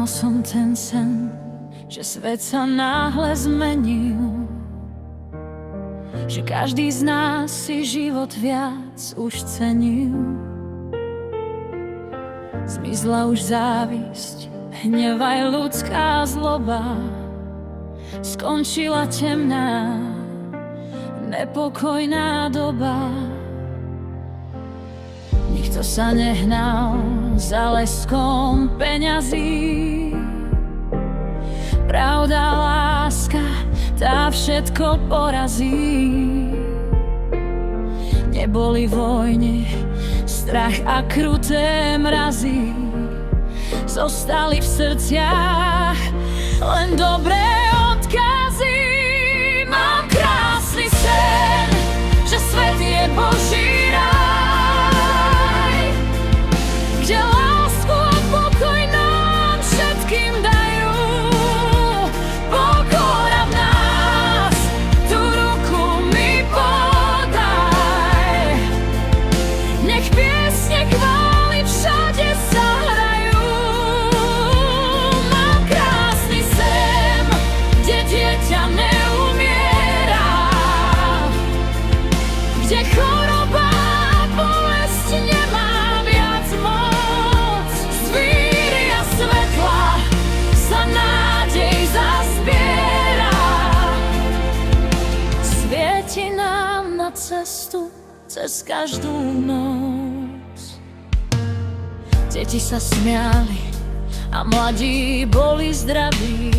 som ten sen, že svet sa náhle zmenil, že každý z nás si život viac už cenil. Zmizla už závisť, hnev aj ľudská zloba, skončila temná, nepokojná doba. Nikto sa nehnal za leskom peňazí, pravda, láska, tá všetko porazí. Neboli vojny, strach a kruté mrazy, zostali v srdciach len dobré odkazy. Mám krásny sen, že svet je Boží raj, kde lásku a pokoj nám všetkým dajú. Pokora v nás, tú ruku mi podaj, nech piesne chvály všade zahrajú. Mám krásny sen, kde dieťa neumiera, kde choroba a bolesť nemá viac moc. Z víry a svetla sa nádej zazbiera, svieti nám na cestu cez každú noc. Deti sa smiali a mladí boli zdraví,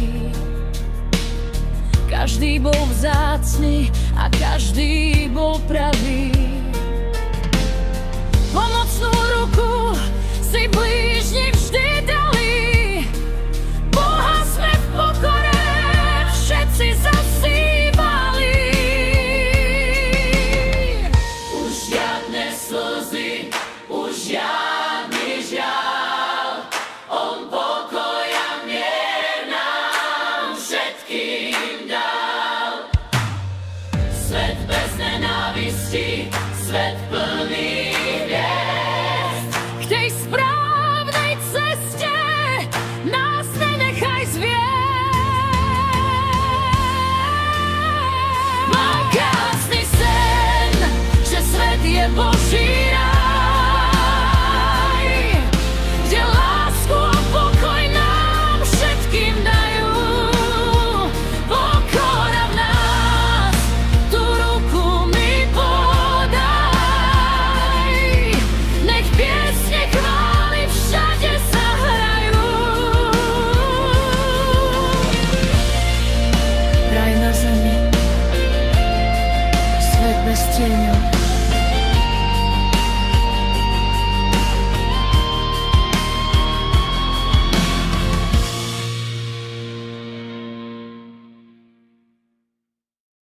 každý bol vzácny a každý bol pravý.